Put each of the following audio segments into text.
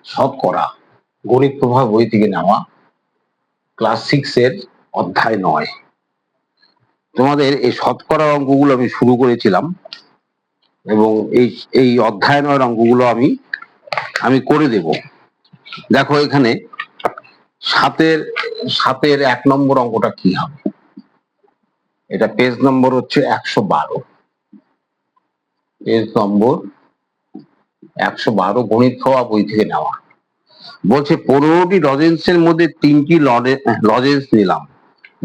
শতকরা গণিত প্রভাব বই থেকে নেওয়া, ক্লাস 6 এর অধ্যায় 9। তোমাদের এই শতকরা অঙ্কগুলো আমি শুরু করেছিলাম এবং এই অধ্যায় 9 অঙ্কগুলো আমি করে দেব। দেখো এখানে সাতের 1 নম্বর অঙ্কটা কি হবে। এটা পেজ নম্বর হচ্ছে 112, পেজ নম্বর 112, গণিত প্রভাব বই থেকে নেওয়া। বলছে 15টি লজেন্সের মধ্যে 3টি লজেন্স নিলাম,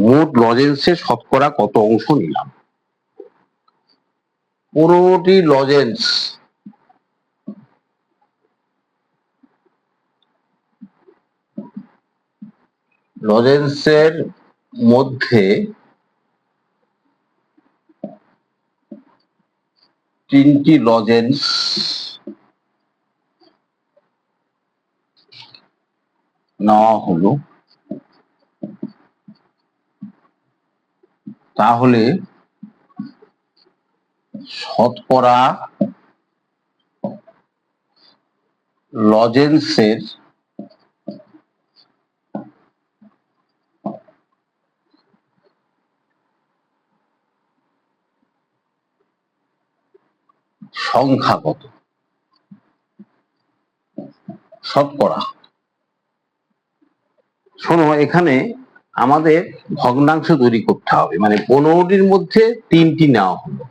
মোট লজেন্সের শতকরা কত অংশ নিলাম। 15টি লজেন্সের মধ্যে 3টি লজেন্স নেওয়া হলো, তাহলে শতকরা লজেন্সের সংখ্যা কত। শতকরা, শোনো এখানে আমাদের ভগ্নাংশ তৈরি করতে হবে, মানে 15টির মধ্যে 3টি নেওয়া হলো,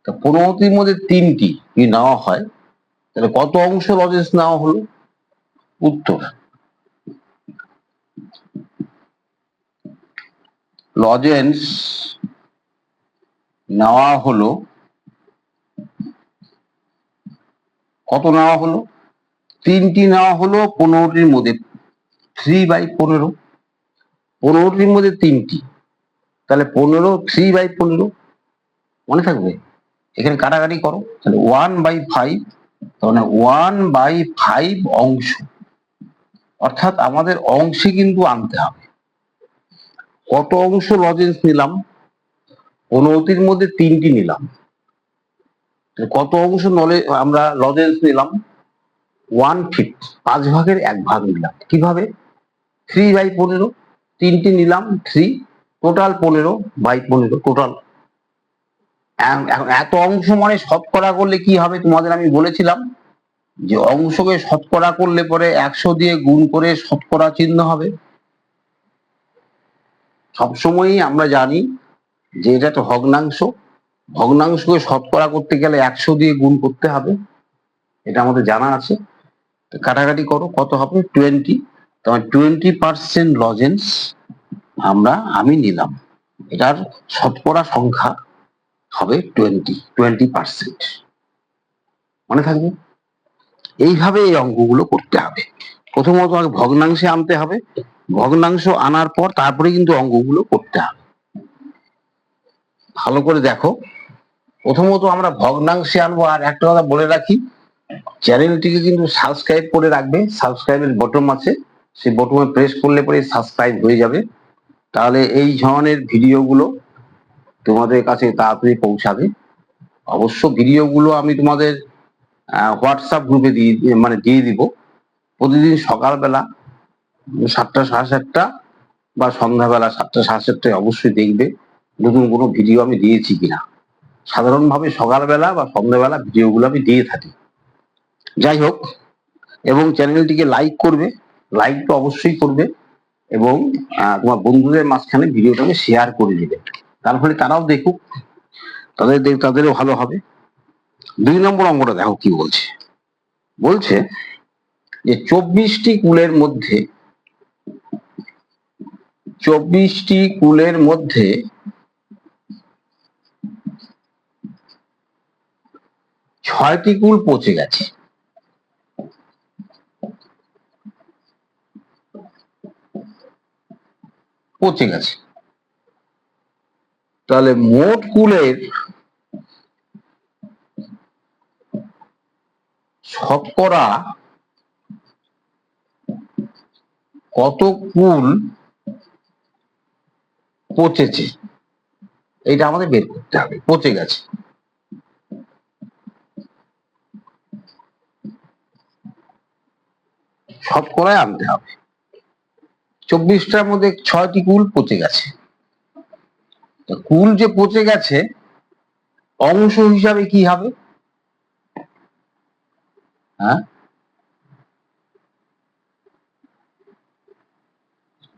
তা 15টির মধ্যে 3টি যদি নেওয়া হয় তাহলে কত অংশ লজেন্স নেওয়া হলো। উত্তর, লজেন্স নেওয়া হলো, কত নেওয়া হলো, 3টি নেওয়া হলো 15টির মধ্যে, 3/15। 15টির মধ্যে 3টি, তাহলে 15, 3/15 মনে থাকবে। এখানে কাটাকাটি করো, তাহলে 1/5, তাহলে 1/5 অংশ, অর্থাৎ আমাদের অংশে কিন্তু আনতে হবে। কত অংশ লজেন্স নিলাম, 15টির মধ্যে 3টি নিলাম, কত অংশ আমরা লজেন্স নিলাম, 1/5, 5/1 নিলাম। কিভাবে, 3/15, 3টি নিলাম 3, টোটাল 15/15 টোটাল। এত অংশ মানে শতকরা করলে কি হবে, তোমাদের আমি বলেছিলাম যে অংশকে শতকরা করলে পরে 100 দিয়ে গুণ করে শতকরা চিহ্ন হবে। সবসময়ই আমরা জানি যে এটা একটা ভগ্নাংশ, ভগ্নাংশকে শতকরা করতে গেলে 100 দিয়ে গুণ করতে হবে, এটা আমাদের জানা আছে। কাটাকাটি করো, কত হবে, 20, তোমার 20% লজেন্স আমি নিলাম, এটার শতকরা সংখ্যা হবে 20%। মনে থাকবে। এইভাবে এই অঙ্কগুলো করতে হবে। প্রথমত আমাকে ভগ্নাংশে আনতে হবে, ভগ্নাংশ আনার পর তারপরে কিন্তু অঙ্কগুলো করতে হবে। ভালো করে দেখো, প্রথমত আমরা ভগ্নাংশে আনবো। আর একটা কথা বলে রাখি, চ্যানেলটিকে কিন্তু সাবস্ক্রাইব করে রাখবে, সাবস্ক্রাইবের বটন আছে, সেই বটনে প্রেস করলে পরে সাবস্ক্রাইব হয়ে যাবে, তাহলে এই ধরনের ভিডিওগুলো তোমাদের কাছে তাড়াতাড়ি পৌঁছাবে। অবশ্য ভিডিওগুলো আমি তোমাদের হোয়াটসঅ্যাপ গ্রুপে দিয়ে দিব। প্রতিদিন সকালবেলা 7টা, 7:30 বা সন্ধ্যাবেলা 7টা, 7:30 অবশ্যই দেখবে নতুন কোনো ভিডিও আমি দিয়েছি কিনা। সাধারণভাবে সকালবেলা বা সন্ধ্যাবেলা ভিডিওগুলো আমি দিয়ে থাকি। যাই হোক, এবং চ্যানেলটিকে লাইক করবে, লাইক তো অবশ্যই করবে, এবং তোমার বন্ধুদের মাঝখানে ভিডিওটাকে শেয়ার করে দিবে, তার ফলে তারাও দেখুক, তাদেরও ভালো হবে। 2 নম্বর অঙ্কটা দেখো কি বলছে। বলছে যে 24টি কুলের মধ্যে 6টি কুল পচে গেছে। তাহলে মোট কুলের শতকরা কত কুল পচেছে, এটা আমাদের বের করতে হবে। পচে গেছে, শতকরায় আনতে হবে। 24টার মধ্যে 6টি কুল পচে গেছে। কুল যে পচে গেছে অংশ হিসাবে কি হবে? হ্যাঁ,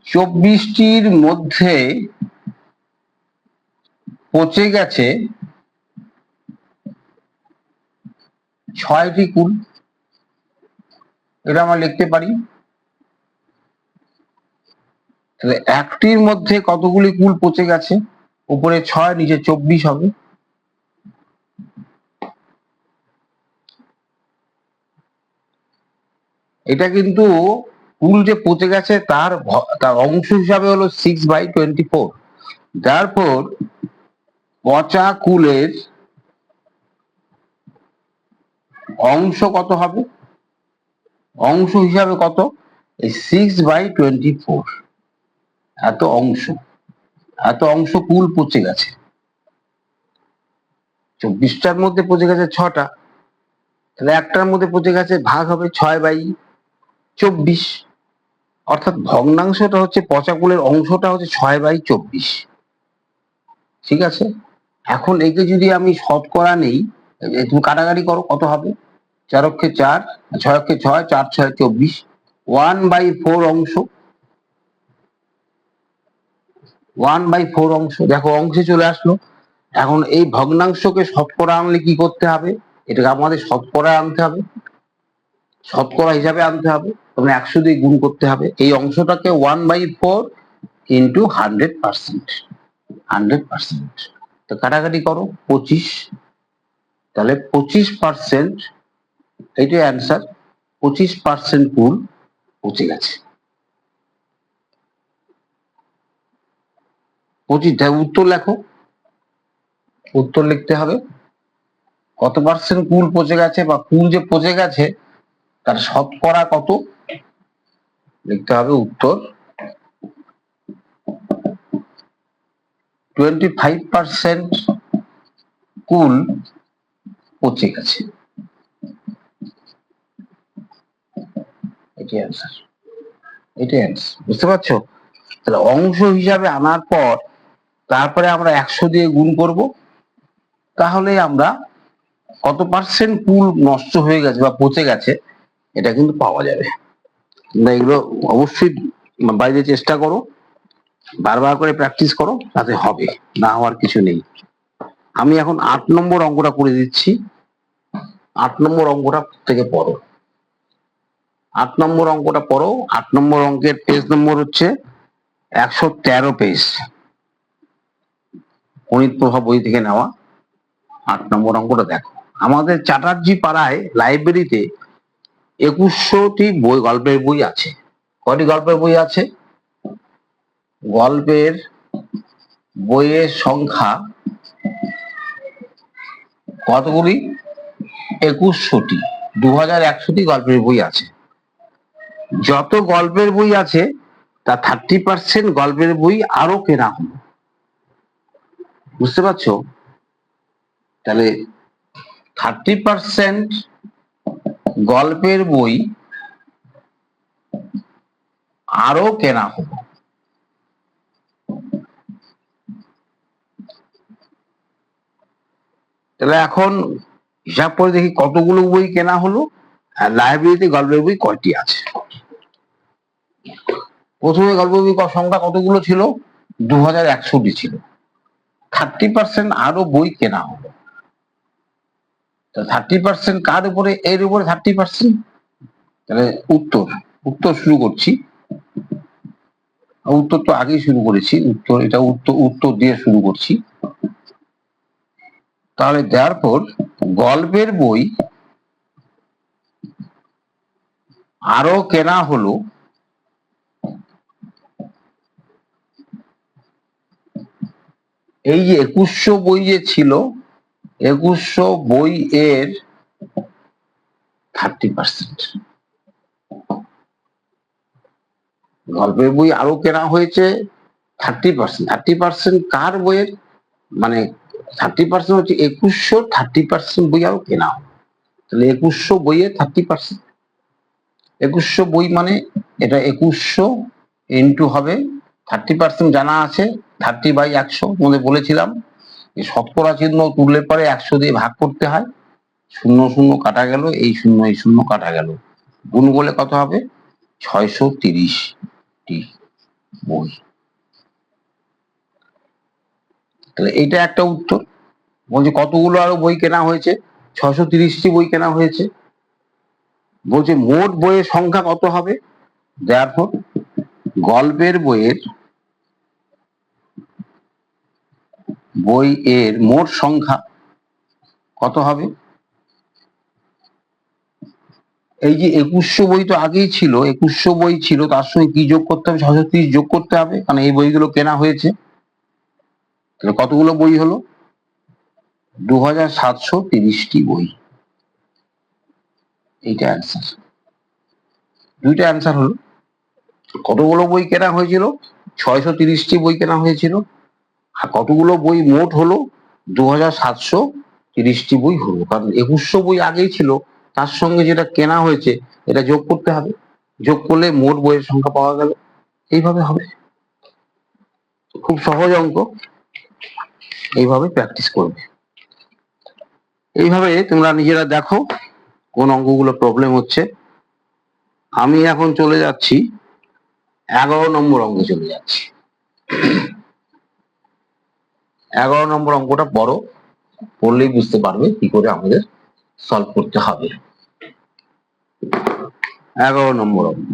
24টির মধ্যে পচে গেছে 6টি কুল। এটা আমরা লিখতে পারি। তাহলে একটির মধ্যে কতগুলি কুল পচে গেছে? উপরে 6, নিচে 24 হবে। এটা কিন্তু কুল যে পচে গেছে তার অংশ হিসাবে হলো 6/24। তারপর পচা কুলের অংশ কত হবে? অংশ হিসাবে কত? এই 6/24। এত অংশ কুল পচে গেছে। 24টার মধ্যে পচে গেছে 6টা, তাহলে একটার মধ্যে পচে গেছে, ভাগ হবে 6/24। অর্থাৎ ভগ্নাংশটা হচ্ছে, পচা কুলের অংশটা হচ্ছে 6/24। ঠিক আছে, এখন একে যদি আমি শতকরা নেই, তুমি কাটাকাটি করো, কত হবে? 4 × 4, 6 × 6, 4 × 6 = 24। 1/4 অংশ, 1/4 অংশ। দেখো অংশে চলে আসলো। এখন এই ভগ্নাংশকে শতকরা আনলে কি করতে হবে? এটাকে আমাদের শতকরা আনতে হবে, শতকরা হিসাবে আনতে হবে। তোমরা 100 দিয়ে গুণ করতে হবে। এই অংশটাকে 1/4 × 100%, 100%। তো কাটাকাটি করো, 25। তাহলে 25%, এইটাই অ্যান্সার। 25% কুল পচে গেছে। 25, উত্তর লেখো। উত্তর লিখতে হবে কত পার্সেন্ট কুল পচে গেছে, বা কুল যে পচে গেছে তার শতকরা কত লিখতে হবে। উত্তর 25% কুল পচে গেছে। এটাই অ্যান্সার, এটাই অ্যান্সার। বুঝতে পারছো? তাহলে অংশ হিসাবে আনার পর তারপরে আমরা 100 দিয়ে গুণ করব, তাহলে আমরা কত পার্সেন্ট কুল নষ্ট হয়ে গেছে বা পচে গেছে এটা কিন্তু পাওয়া যাবে। তোমরা এগুলো অবশ্যই বাইরে চেষ্টা করো, বারবার করে প্র্যাকটিস করো, তাতে হবে, না হওয়ার কিছু নেই। আমি এখন 8 নম্বর অঙ্কটা করে দিচ্ছি। 8 নম্বর অঙ্কটা থেকে পড়ো। 8 নম্বর অঙ্কটা পড়ো। 8 নম্বর অঙ্কের পেজ নম্বর হচ্ছে 113 পেজ, গণিত প্রভা বই থেকে নেওয়া। 8 নম্বর অঙ্কটা দেখো। আমাদের চ্যাটার্জি পাড়ায় লাইব্রেরিতে 2100টি বই, গল্পের বই আছে। কয়টি গল্পের বই আছে? গল্পের বইয়ের সংখ্যা কতগুলি? 2100টি। 2100টি গল্পের বই আছে। যত গল্পের বই আছে তার 30% গল্পের বই আরো কেনা হলো। বুঝতে পারছো? তাহলে 30% গল্পের বই আরো কেনা হলো। তাহলে এখন হিসাব করে দেখি কতগুলো বই কেনা হলো, আর লাইব্রেরিতে গল্পের বই কয়টি আছে। প্রথমে গল্পের বই সংখ্যা কতগুলো ছিল? 2100টি ছিল। 30% আরো বই কেনা হলো। 30% কার উপরে? এর উপরে 30%। তাহলে উত্তর শুরু করছি। উত্তর তো আগেই শুরু করেছি। উত্তর দিয়ে শুরু করছি। তাহলে দেওয়ার পর গল্পের বই আরো কেনা হলো এই যে 2100 বই যে ছিল, 2100 বই এর 30%। গল্পের বই আরো কেনা হয়েছে 30%। 30% কার বইয়ের? মানে 30% হচ্ছে 2100, 30% বই আরো কেনা হবে। তাহলে 2100 বইয়ের 30%। 2100 বই মানে এটা 2100 ইন্টু হবে 30% জানা আছে, 30/100 মধ্যে বলেছিলাম এই শতকরা চিহ্ন তুললে পরে 100 দিয়ে ভাগ করতে হয়, শূন্য শূন্য কাটা গেল, এই শূন্য এই শূন্য কাটা গেল, গুণ করলে কত হবে 630টি বই। তাহলে এটা একটা উত্তর। বলছে কতগুলো আরো বই কেনা হয়েছে, 630টি বই কেনা হয়েছে। বলছে মোট বইয়ের সংখ্যা কত হবে, দেয়ারফর গল্পের বইয়ের মোট সংখ্যা কত হবে। এই যে 2100 বই তো আগেই ছিল, 2100 বই ছিল, তার সঙ্গে কি যোগ করতে হবে, 630 যোগ করতে হবে, কারণ এই বইগুলো কেনা হয়েছে। তাহলে কতগুলো বই হলো, 2730টি বই। এইটা অ্যান্সার, দুইটা অ্যান্সার হলো। কতগুলো বই কেনা হয়েছিল, 630টি বই কেনা হয়েছিল, আর কতগুলো বই মোট হলো, 2730টি বই হলো, কারণ 2100 বই আগেই ছিল, তার সঙ্গে যেটা কেনা হয়েছে এটা যোগ করতে হবে, যোগ করলে মোট বইয়ের সংখ্যা পাওয়া গেল। এইভাবে হবে, খুব সহজ অঙ্ক, এইভাবে প্র্যাকটিস করবে। এইভাবে তোমরা নিজেরা দেখো কোন অঙ্কগুলো প্রবলেম হচ্ছে। আমি এখন চলে যাচ্ছি 11 নম্বর অঙ্কে চলে যাচ্ছি। 11 নম্বর অঙ্কটা বড়, পড়লেই বুঝতে পারবে কি করে আমাদের সলভ করতে হবে। 11 নম্বর অঙ্ক।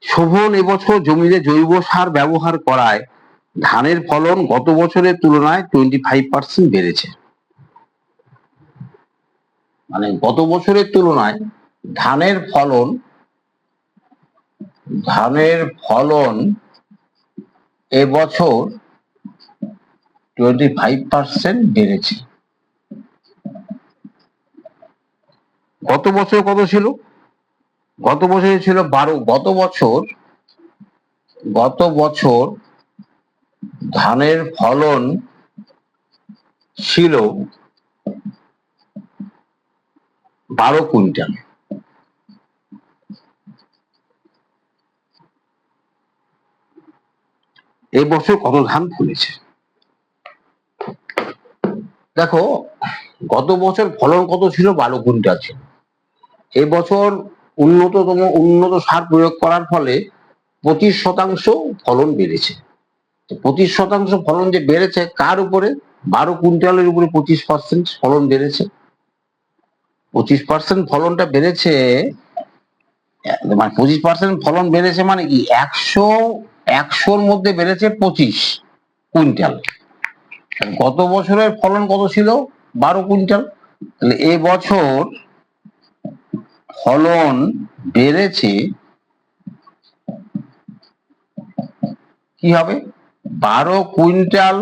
শোভন এবছর জমিতে জৈব সার ব্যবহার করায় ধানের ফলন গত বছরের তুলনায় 25% বেড়েছে। মানে গত বছরের তুলনায় ধানের ফলন এবছর 25% বেড়েছে। গত বছর কত ছিল, গত বছরে ছিল 12। গত বছর ধানের ফলন ছিল 12 কুইন্টাল। এই বছর কত ধান ফলেছে। দেখো গত বছর ফলন কত ছিল, 12 কুইন্টাল ছিল। এবছর উন্নত সার প্রয়োগ করার ফলে 25% ফলন বেড়েছে। 25% ফলন যে বেড়েছে কার উপরে, 12 কুইন্টালের উপরে 25% ফলন বেড়েছে। 25% ফলনটা বেড়েছে, মানে 25% ফলন বেড়েছে মানে কি 100-100-র মধ্যে বেড়েছে 25 কুইন্টাল। গত বছরের ফলন কত ছিল, 12 কুইন্টাল। তাহলে এবছর ফলন বেড়েছে কি হবে, 12 কুইন্টাল,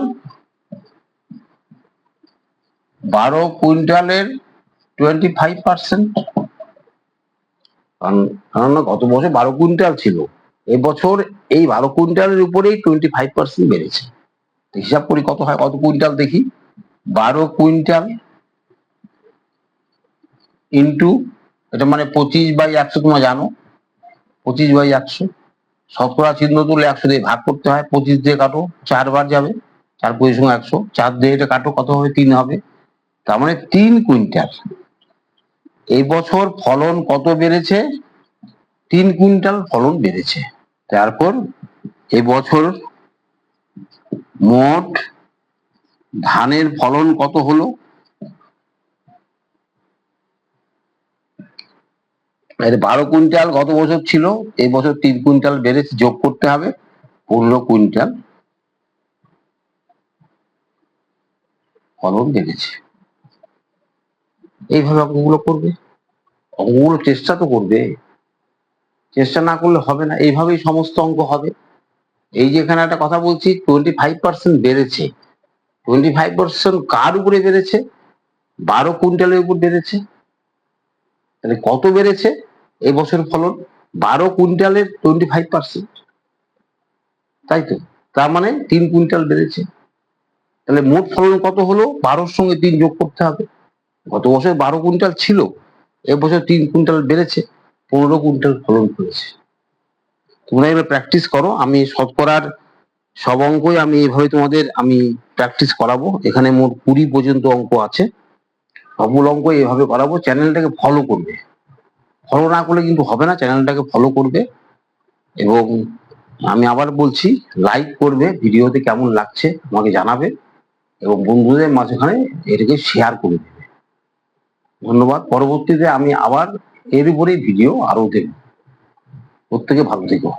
12 কুইন্টালের 25%। কারণ গত বছর 12 কুইন্টাল ছিল, এবছর এই 12 কুইন্টালের উপরেই 25% বেড়েছে। হিসাব করি কত হয়, কত কুইন্টাল দেখি, 12 কুইন্টাল ইন্টু, এটা মানে 25/100, তোমরা জানো 25/100। শতকরা চিহ্ন তুলে 100 দিয়ে ভাগ করতে হয়, 25 দিয়ে কাটো, 4 বার যাবে, 4 25 100, 4 দিয়ে এটা কাটো, কত হবে, 3 হবে। তার মানে 3 কুইন্টাল। এই বছর ফলন কত বেড়েছে, 3 কুইন্টাল ফলন বেড়েছে। তারপর এবছর মোট ধানের ফলন কত হলো, 12 কুইন্টাল গত বছর ছিল, এই বছর 3 কুইন্টাল বেড়েছে, যোগ করতে হবে 15 কুইন্টাল ফলন বেড়েছে। এইভাবে অঙ্কগুলো করবে, অঙ্কগুলো চেষ্টা তো করবে, চেষ্টা না করলে হবে না। এইভাবেই সমস্ত অঙ্ক হবে। এই যে এখানে একটা কথা বলছি, 25% বেড়েছে, 25% কার উপরে বেড়েছে, 12 কুইন্টালের উপর বেড়েছে। তাহলে কত বেড়েছে এই বছর ফলন, 12 কুইন্টালের 25%, তাই তো, তার মানে 3 কুইন্টাল বেড়েছে। তাহলে মোট ফলন কত হলো, 12-র সঙ্গে 3 যোগ করতে হবে। গত বছর 12 কুইন্টাল ছিল, এবছর 3 কুইন্টাল বেড়েছে, 15 কুইন্টাল ফলন করেছে। তোমরা এবার প্র্যাকটিস করো। আমি শতকরার সব অঙ্কই আমি এইভাবে তোমাদের আমি প্র্যাকটিস করাবো। এখানে মোট 20 পর্যন্ত অঙ্ক আছে, সবগুলো অঙ্ক এইভাবে করাবো। চ্যানেলটাকে ফলো করবে, ফলো না করলে কিন্তু হবে না। চ্যানেলটাকে ফলো করবে এবং আমি আবার বলছি, লাইক করবে, ভিডিওতে কেমন লাগছে আমাকে জানাবে এবং বন্ধুদের মাঝখানে এটাকে শেয়ার করে দেবে। ধন্যবাদ। পরবর্তীতে আমি আবার এর উপরেই ভিডিও আরো দেব। প্রত্যেকে ভালো থেকো।